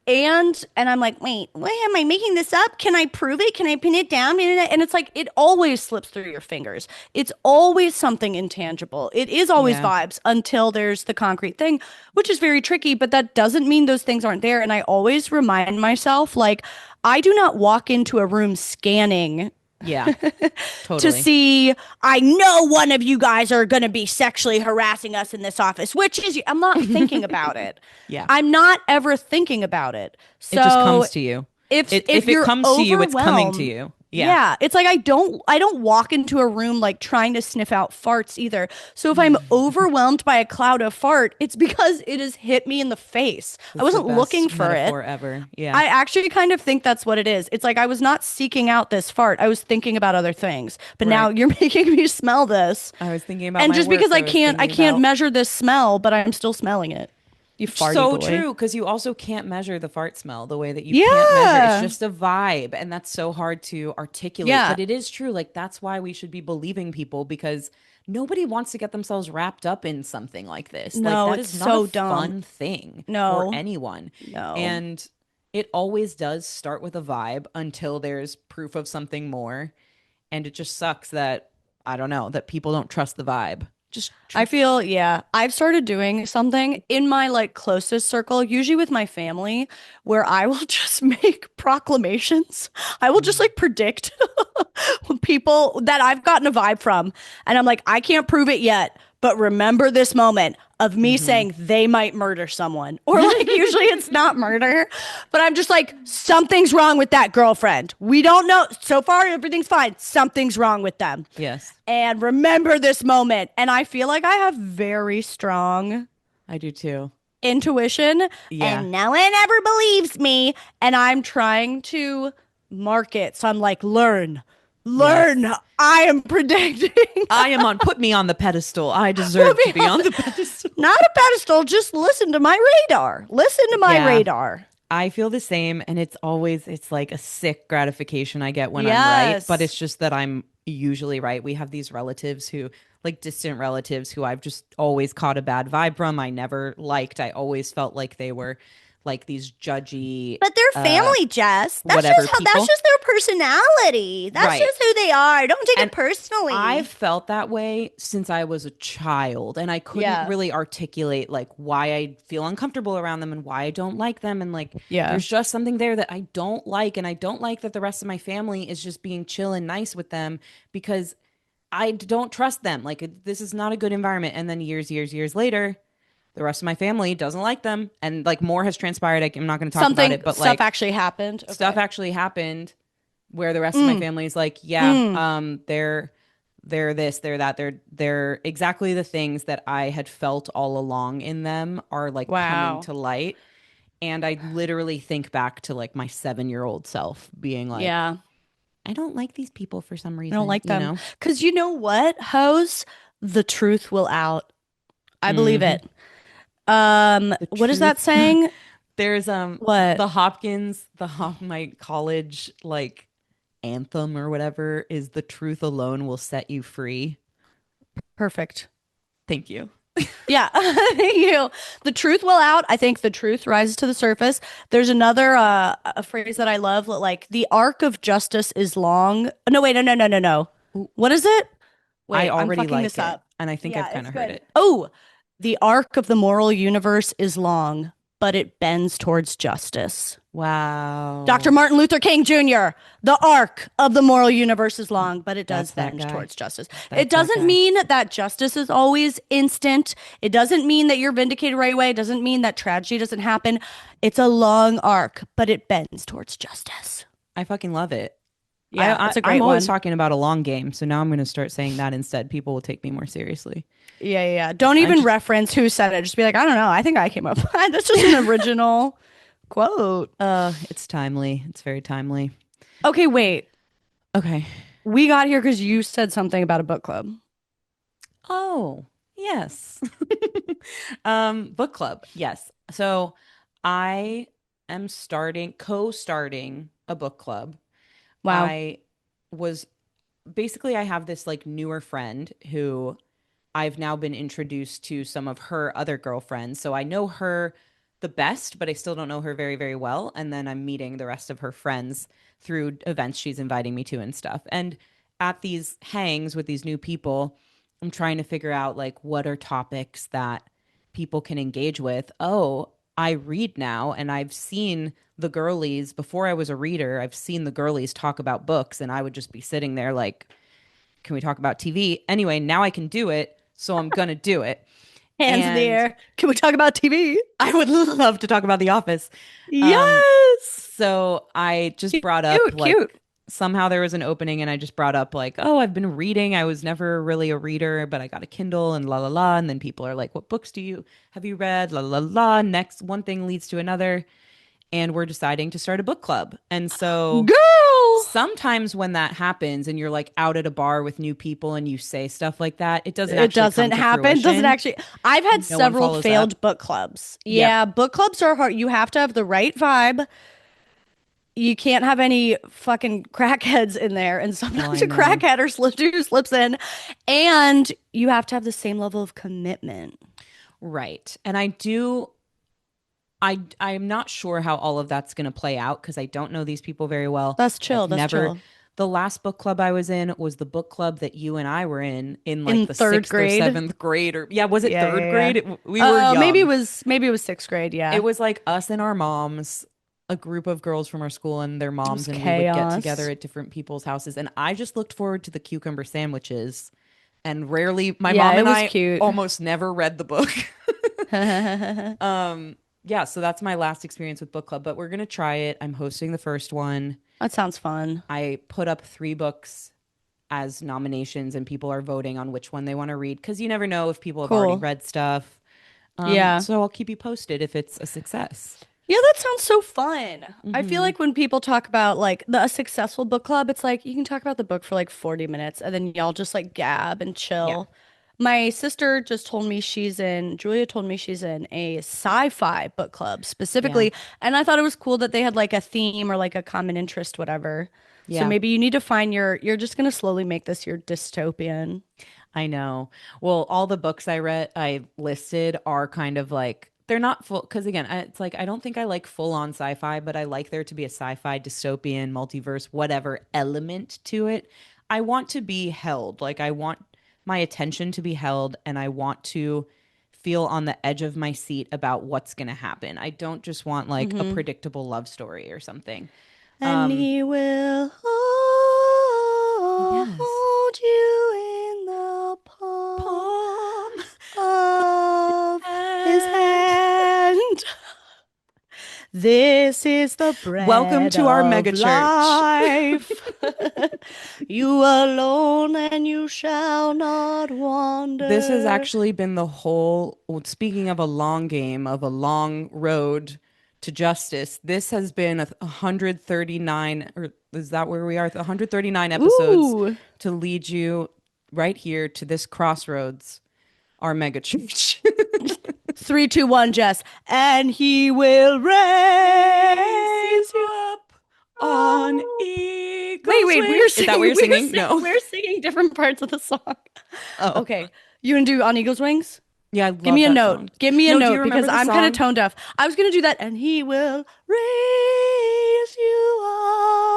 And I'm like, wait, why am I making this up? Can I prove it? Can I pin it down? And it's like it always slips through your fingers. It's always something intangible. It is always yeah. vibes until there's the concrete thing, which is very tricky, but that doesn't mean those things aren't there. And I always remind myself, like, I do not walk into a room scanning Yeah. to Totally. see, I know one of you guys are going to be sexually harassing us in this office, which is, I'm not thinking about it. Yeah. I'm not ever thinking about it. It just So comes to you. if If it you're comes to you, it's coming to overwhelmed, you. Yeah. yeah, it's like I don't walk into a room like trying to sniff out farts either. So if I'm overwhelmed by a cloud of fart, it's because it has hit me in the face. I That's the wasn't looking best for it. metaphor ever. Yeah. I actually kind of think that's what it is. It's like I was not seeking out this fart. I was thinking about other things. But now Right. you're making me smell this. I was thinking about And my just work. because I I was can't I thinking can't about measure this smell, but I'm still smelling it. You farty so boy. true because you also can't measure the fart smell the way that you can't measure. It's Yeah. just a vibe. And that's so hard to articulate. Yeah. But it is true. Like, that's why we should be believing people because nobody wants to get themselves wrapped up in something like this. Like, No, that it's is not a so dumb. fun thing for No. anyone. No. And it always does start with a vibe until there's proof of something more. And it just sucks that, I don't know, that people don't trust the vibe. I feel, yeah, I've started doing something in my like closest circle, usually with my family, where I will just make proclamations. I will just like predict people that I've gotten a vibe from. And I'm like, I can't prove it yet, but remember this moment of me Mm-hmm. saying they might murder someone. Or like usually it's not murder, but I'm just like, something's wrong with that girlfriend. We don't know. So far, everything's fine. Something's wrong with them. Yes, And remember this moment. And I feel like I have very strong I do too. intuition, Yeah. and no one ever believes me. And I'm trying to mark it. So I'm like, learn, learn. Yes. I am predicting. I am on, put me on the pedestal. I Put deserve me to be on on the- the pedestal. Not a pedestal, just listen to my radar. Listen to my Yeah. radar. I feel the same. And it's like a sick gratification I get when I'm right. But Yes. it's just that I'm usually right. We have these relatives who, like distant relatives who I've just always caught a bad vibe from. I never liked. I always felt like they were like these judgy, But they're family, Jess. whatever That's people. just their personality. That's Right. just who they are. Don't take And it personally. I've felt that way since I was a child, and I couldn't Yeah. really articulate like why I feel uncomfortable around them and why I don't like them. And like, Yeah. there's just something there that I don't like. And I don't like that the rest of my family is just being chill and nice with them because I don't trust them. Like, this is not a good environment. And then years later, the rest of my family doesn't like them. And like, more has transpired. I'm not going to talk about Something it, but stuff like, actually happened. stuff Okay. actually happened where the rest of my Mm, family is like, yeah, mm. they're this, they're that, they're exactly the things that I had felt all along in them are like coming Wow. to light. And I literally think back to like my 7-year-old self being like, Yeah. I don't like these people for some I don't reason, like them. Because you know what, hoes? The truth will out. I believe Mhm. it. The What is that truth. saying? There's What? the Hopkins, my college like anthem or whatever is the truth alone will set you free. Perfect. Thank you. Yeah. Thank you. The truth will out. I think the truth rises to the surface. There's another a phrase that I love, like the arc of justice is long. No, wait, no, no, no, no, no. Ooh, What is it? I Wait, I'm already fucking like this it, up. and I think I've Yeah, kind it's of heard good. it. Oh, the arc of the moral universe is long, but it bends towards justice. Dr. Wow. Martin Luther King Jr., the arc of the moral universe is long, but it does That's that bend guy. towards justice. It That's that doesn't guy. mean that justice is always instant. It doesn't mean that you're vindicated right away. It doesn't mean that tragedy doesn't happen. It's a long arc, but it bends towards justice. I fucking love it. Yeah, it's a I'm great always one. talking about a long game, so now I'm going to start saying that instead. People will take me more seriously. Yeah. Don't I even just, reference who said it. Just be like, I don't know. I think I came up with that. That's just an original quote. it's timely. It's very timely. Okay, wait. Okay. We got here because you said something about a book club. Oh, yes. Book club. Yes. So I am co-starting a book club. Wow. I was basically I have this like newer friend who I've now been introduced to some of her other girlfriends. So I know her the best, but I still don't know her very, very well. And then I'm meeting the rest of her friends through events she's inviting me to and stuff. And at these hangs with these new people, I'm trying to figure out like what are topics that people can engage with. Oh, I read now and I've seen the girlies before I was a reader. I've seen the girlies talk about books and I would just be sitting there like, can we talk about TV? Anyway, now I can do it. So I'm going to do it. Hands in the And air. Can we talk about TV? I would love to talk about The Office. Um, Yes. so I just brought up Cute, like cute. somehow there was an opening and I just brought up like, oh, I've been reading. I was never really a reader, but I got a Kindle and la la la. And then people are like, what books have you read? La la la. Next, one thing leads to another. And we're deciding to start a book club. And so Girl. sometimes when that happens and you're like out at a bar with new people and you say stuff like that, it doesn't It actually doesn't come to happen. Doesn't fruition. actually. I've had No one several follows up. failed book clubs. Yep. Yeah, book clubs are hard. You have to have the right vibe. You can't have any fucking crackheads in there. And Well, sometimes I a know. crackhead or dude slips in. And you have to have the same level of commitment. Right. And I'm not sure how all of that's going to play out because I don't know these people very well. That's chill. I've That's never chill. The last book club I was in was the book club that you and I were in like In the third 6th or grade. 7th grade or yeah, was it third Yeah. grade? We were Maybe it young. was sixth grade. It Yeah. was like us and our moms, a group of girls from our school and their It moms, was and we would get together chaos. at different people's houses. And I just looked forward to the cucumber sandwiches. And rarely, my Yeah, mom it and was I cute. almost never read the book. That Yeah, so that's my last experience with book club, but we're gonna try it. I'm hosting the first one. sounds fun. I put up 3 books as nominations, and people are voting on which one they want to read because you never know if people have already Cool. read stuff. Yeah. So I'll keep you posted if it's a success. Yeah, that sounds so fun. I feel Hmm. like when people talk about like a successful book club, it's like you can talk about the book for like 40 minutes and then y'all just like gab and Yeah, chill. My sister just told me Julia told me she's in a sci-fi book club yeah, specifically, and I thought it was cool that they had like a theme or like a common interest, whatever. So yeah. maybe you need to find you're just gonna slowly make this your dystopian. I know. Well, all the books I listed are kind of like they're not full because again, it's like I don't think I like full on sci-fi, but I like there to be a sci-fi, dystopian, multiverse, whatever element to it. I want to be held. Like I want my attention to be held and I want to feel on the edge of my seat about what's going to happen. I don't just want like a Mm-hmm. predictable love story or something. And Um, he will yes. hold you in the palm Palm of his and hand. This is the welcome bread to our of megachurch. life. You alone and you shall not This has wander. actually been the whole, well, speaking of a long game, of a long road to justice, this has been 139, or is that where we are? 139 episodes Ooh. to lead you right here to this crossroads, our mega church. Three, two, one, Jess. And he will Raise you raise you up on up. eagle's Wait, wings. Is that what you're singing? No. we're singing different parts of the song. Oh, Okay. You gonna do On Eagle's Wings? yeah, I Give love me a that note. song. Give me a No, do you note remember because the I'm kind of song? tone deaf. I was gonna do that, and he will raise you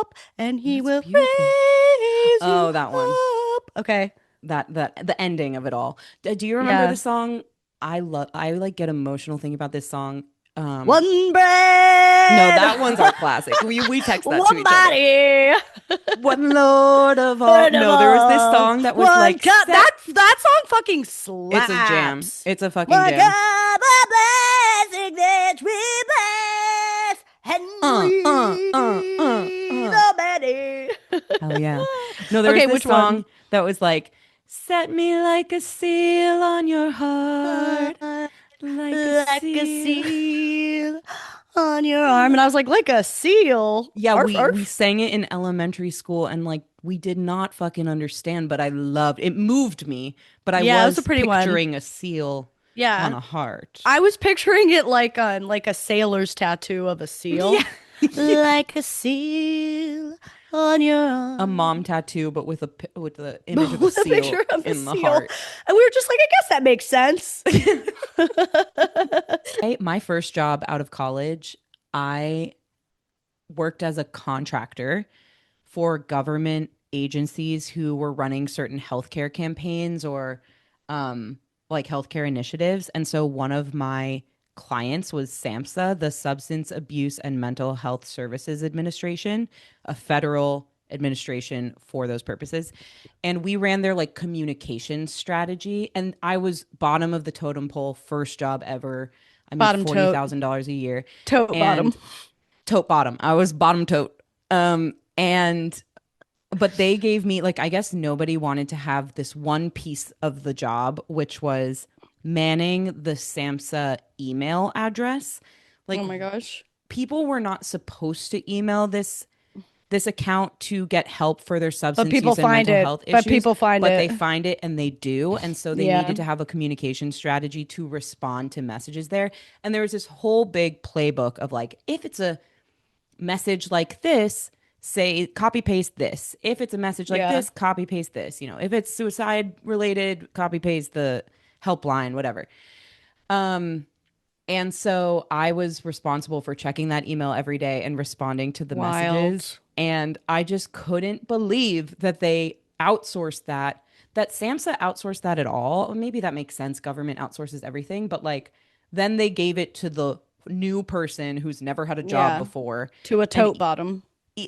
up, and he That's will beautiful. raise Oh, you that one. up. Okay. That the ending of it all. Do you remember the Yeah. song? I like get emotional thinking about this song. One No, bread, that one's our classic. We text that to one each other. body, One Lord of all. Lord of No, there was this all, song that was one like cup. set. That song fucking It's a jam. slaps. It's a fucking One jam. cup of blessing that we bless and breathe Uh. the many. Hell yeah. No, there was Okay, this which one? song that was like, set me like a seal on your heart, like a Like a seal. seal on your arm. And I was like a seal. Yeah, Arf, we arf. sang it in elementary school and like we did not fucking understand, but I loved it. Moved me, but I Yeah, it was a was pretty one. picturing a seal on Yeah. a heart. I was picturing it like a sailor's tattoo of a Yeah. seal. Yeah. Like a seal on your A arm. mom tattoo, but with with the image of a With a seal picture of a in the seal. heart. And we were just like, I guess that makes sense. My first job out of college, I worked as a contractor for government agencies who were running certain healthcare campaigns or like healthcare initiatives. And so one of my clients was SAMHSA, the Substance Abuse and Mental Health Services Administration, a federal administration for those purposes. And we ran their like communication strategy. And I was bottom of the totem pole, first job ever. I made Bottom tote. $40,000 a year. Tote bottom. And tote bottom. I was bottom tote. And but they gave me like I guess nobody wanted to have this one piece of the job, which was manning the SAMHSA email address. Like Oh my gosh. people were not supposed to email this account to get help for their But substance people use and find mental it. health But issues, people find but it. they find it and they do. And so they Yeah. needed to have a communication strategy to respond to messages there. And there was this whole big playbook of like, if it's a message like this, say copy paste this. If it's a message like Yeah. this, copy paste this. You know, if it's suicide related, copy paste the helpline, whatever. Um, and so I was responsible for checking that email every day and responding to the messages. Wild. And I just couldn't believe that they outsourced that, that SAMHSA outsourced that at all. Maybe that makes sense. Government outsources everything. But like, then they gave it to the new person who's never had a job Yeah. before To a and tote bottom.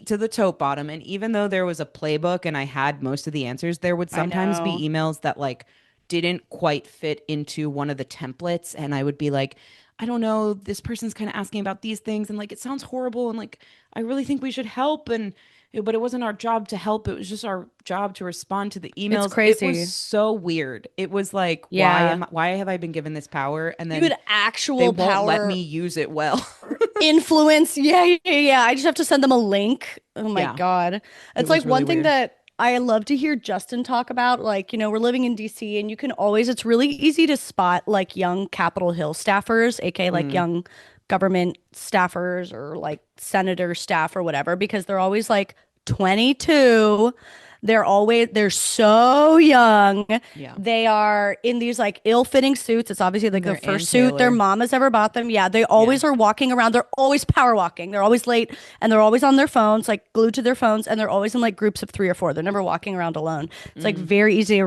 to the tote bottom. And even though there was a playbook and I had most of the answers, there would I sometimes be know. emails that like didn't quite fit into one of the templates. And I would be like, I don't know, this person's kind of asking about these things and like it sounds horrible and like I really think we should help and but it wasn't our job to help. It was just our job to respond to the It's emails. It was crazy. so weird. It was like, Yeah. why have I been given this power? And You then had they actual won't let power me use it well. influence. Yeah, yeah, yeah. I just have to send them a link. Oh my Yeah, God. it It's was like really one thing weird. that I love to hear Justin talk about. Like, we're living in DC and you can always, it's really easy to spot like young Capitol Hill staffers, aka like Mm, young government staffers or like senator staff or whatever, because they're always like 22. They're so young. yeah. They are in these like ill-fitting suits. It's obviously like the They're Ann first suit their Taylor. mom has ever bought them. Yeah, they Yeah. always are walking around. They're always power walking. They're always late and they're always on their phones, like glued to their phones, and they're always in like groups of 3 or 4. They're never walking around alone. It's like Mm. very easy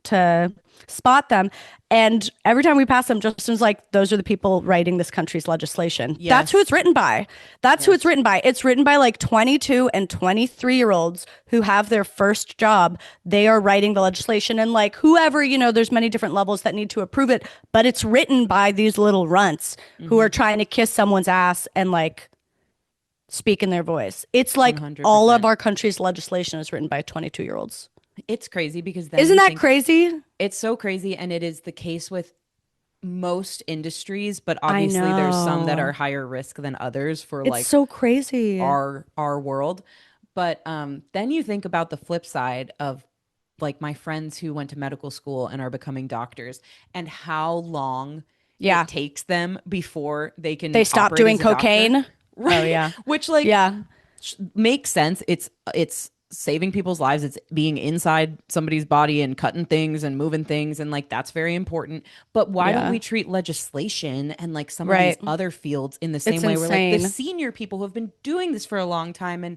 to spot them. And every time we pass them, Justin's like, those are the people writing this country's legislation. That's who it's Yes. written by. That's who it's Yes. written by. It's written by like 22 and 23-year-olds who have their first job. They are writing the legislation. And like whoever, there's many different levels that need to approve it, but it's written by these little runts who are Hmm. trying to kiss someone's ass and like speak in their voice. It's like all of 100%. our country's legislation is written by 22-year-olds. It's crazy because then Isn't you that think crazy? it's so crazy, and it is the case with most industries, but I obviously there's some that are know. higher risk than others for It's like so crazy. our world. But then you think about the flip side of like my friends who went to medical school and are becoming doctors and how long Yeah. it takes them before they can They stopped operate doing as a doctor. cocaine. Oh Right. yeah. Which like Yeah. makes sense. It's saving people's lives. It's being inside somebody's body and cutting things and moving things and like that's very important. But why don't Yeah. we treat legislation and like some of these Right. other fields in the It's same way where like the insane. senior people who have been doing this for a long time and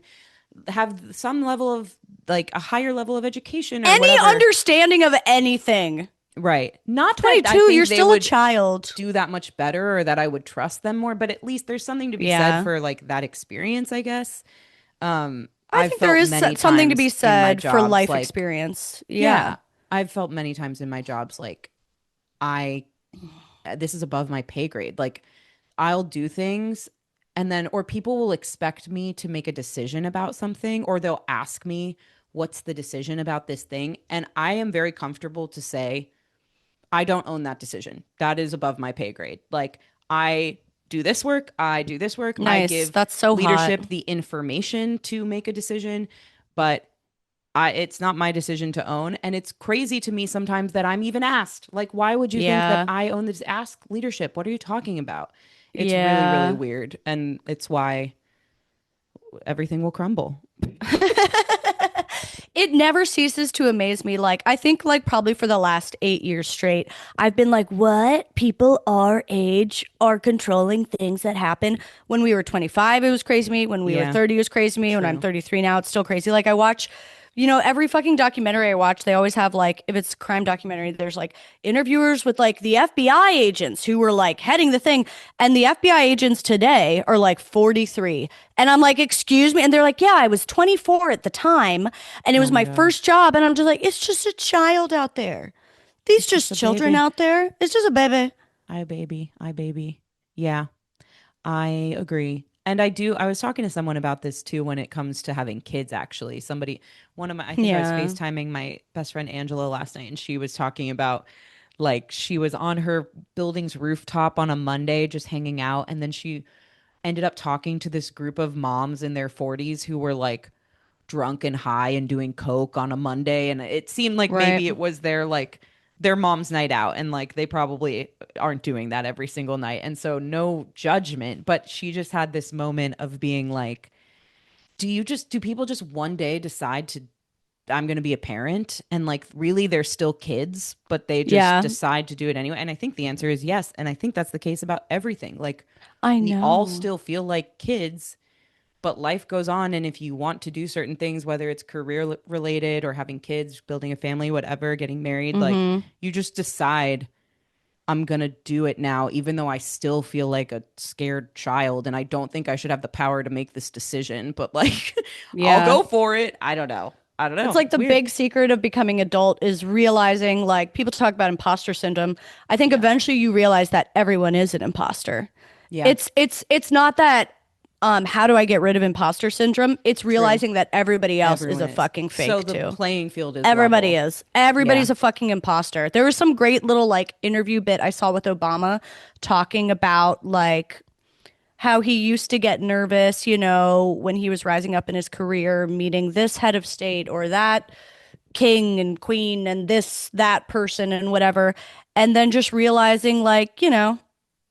have some level of like a higher level of education or Any whatever. understanding of anything. Right. Not that I 22, you're think they still a would child. do that much better or that I would trust them more, but at least there's something to be said Yeah. for like that experience, I guess. I I've think there felt is many something to be times in my said for jobs life like, experience. Yeah. yeah, I've felt many times in my jobs like I this is above my pay grade. Like I'll do things and then or people will expect me to make a decision about something or they'll ask me what's the decision about this thing and I am very comfortable to say I don't own that decision. That is above my pay grade. Like I do this work, I do this work, I Nice. give That's so hot. leadership the information to make a decision, but it's not my decision to own. And it's crazy to me sometimes that I'm even asked. Like, why would you think that Yeah. I own this? Ask leadership. What are you talking about? It's really, really Yeah. weird. And it's why everything will crumble. It never ceases to amaze me. Like, I think, like, probably for the last 8 years straight, I've been like, what? People our age are controlling things that happen. When we were 25, it was crazy to me. When we were Yeah, 30, it was crazy to me. When I'm true. 33 now, it's still crazy. Like, I watch, every fucking documentary I watch, they always have, like, if it's a crime documentary, there's like interviewers with like the FBI agents who were like heading the thing. And the FBI agents today are like 43. And I'm like, excuse me. And they're like, yeah, I was 24 at the time. And it Oh was my my God. first job. And I'm just like, it's just a child out there. These It's just just a children baby. out there. It's just a baby. I baby. I baby. Yeah. I agree. And I was talking to someone about this too when it comes to having kids, actually. I think I was Yeah. FaceTiming my best friend Angela last night, and she was talking about like she was on her building's rooftop on a Monday just hanging out. And then she ended up talking to this group of moms in their 40s who were like drunk and high and doing coke on a Monday and it seemed like Right. maybe it was their mom's night out and like they probably aren't doing that every single night and so no judgment but she just had this moment of being like do people just one day decide to I'm going to be a parent and like really they're still kids but they just Yeah. decide to do it anyway and I think the answer is yes and I think that's the case about everything like I we all know. still feel like kids but life goes on and if you want to do certain things whether it's career related or having kids building a family whatever getting married like Mm-hmm. you just decide I'm going to do it now even though I still feel like a scared child and I don't think I should have the power to make this decision but like I'll Yeah. go for it. I don't know It's like it's the weird. big secret of becoming adult is realizing, like, people talk about imposter syndrome. I think Yeah, eventually you realize that everyone is an imposter. yeah, It's not that how do I get rid of imposter syndrome? It's true. realizing that everybody else is Everyone a is fucking so fake the too. playing field is Everybody level. is. Yeah, Everybody's a fucking imposter. There was some great little like interview bit I saw with Obama talking about like how he used to get nervous, when he was rising up in his career, meeting this head of state or that king and queen and this, that person and whatever. And then just realizing, like,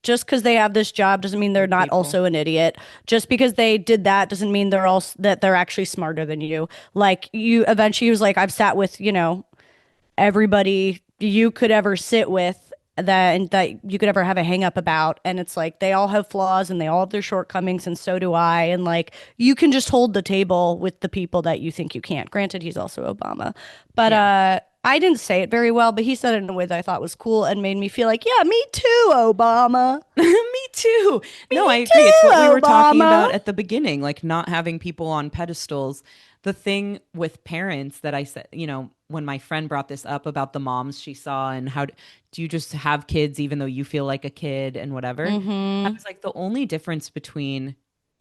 just because they have this job doesn't mean they're they're not people. also an idiot. Just because they did that doesn't mean that they're actually smarter than you. Like, you eventually, he was like, I've sat with, everybody you could ever sit with that you could ever have a hang up about, and it's like they all have flaws and they all have their shortcomings, and so do I, and like you can just hold the table with the people that you think you can't. Granted, he's also Obama, but Yeah. I didn't say it very well, but he said it in a way that I thought was cool and made me feel like, yeah, me too, Obama. Me too. Me No, I agree. It's too, what we were talking Obama. about at the beginning, like not having people on pedestals. The thing with parents that I said, when my friend brought this up about the moms she saw and do you just have kids even though you feel like a kid and whatever? I Mm-hmm. was like, the only difference between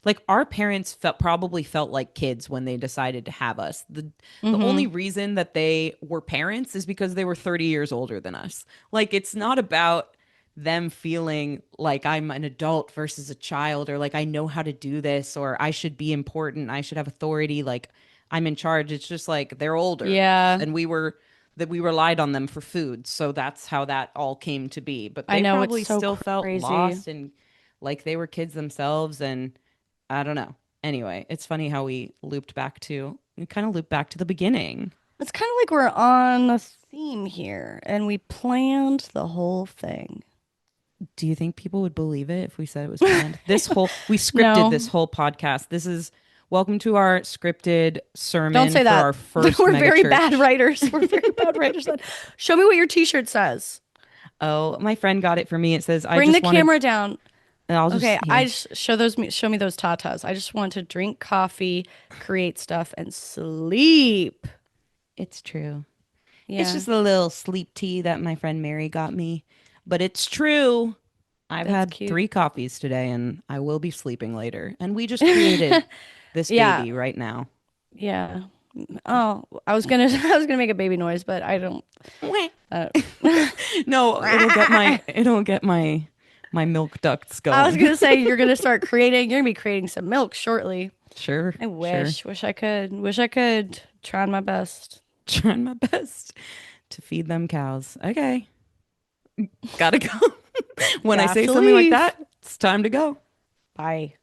like our parents probably felt like kids when they decided to have us. The Mm-hmm. only reason that they were parents is because they were 30 years older than us. Like it's not about them feeling like I'm an adult versus a child or like I know how to do this or I should be important, I should have authority, like I'm in charge. It's just like they're older Yeah, and we relied on them for food. So that's how that all came to be. But I they know, it's probably so still felt crazy. lost and like they were kids themselves and I don't know. Anyway, it's funny how we kind of looped back to the beginning. It's kind of like we're on a theme here and we planned the whole thing. Do you think people would believe it if we said it was planned? We scripted this No. whole podcast. This is Welcome to our scripted Don't sermon say for that. our first We're very bad megachurch. writers. We're very bad writers. Show me what your t-shirt says. Oh, my friend got it for me. It says, I Bring the just wanted, camera down. I'll just Okay, I here. just show me those tatas. I just want to drink coffee, create stuff, and sleep. It's true. It's Yeah, just a little sleep tea that my friend Mary got me, but it's true. I've that's had cute. 3 coffees today and I will be sleeping later. And we just created this Yeah, baby right now. yeah. Oh, I was gonna I was gonna make a baby noise, but I don't. Uh, No, it'll get my milk ducts I was going. gonna say you're gonna start creating. You're gonna be creating some milk shortly. Sure, I sure. wish I could. Wish I could. Trying my best. Trying my best to feed them cows. Okay, gotta go. When I Have say to something like leave. that, it's time to go. Bye.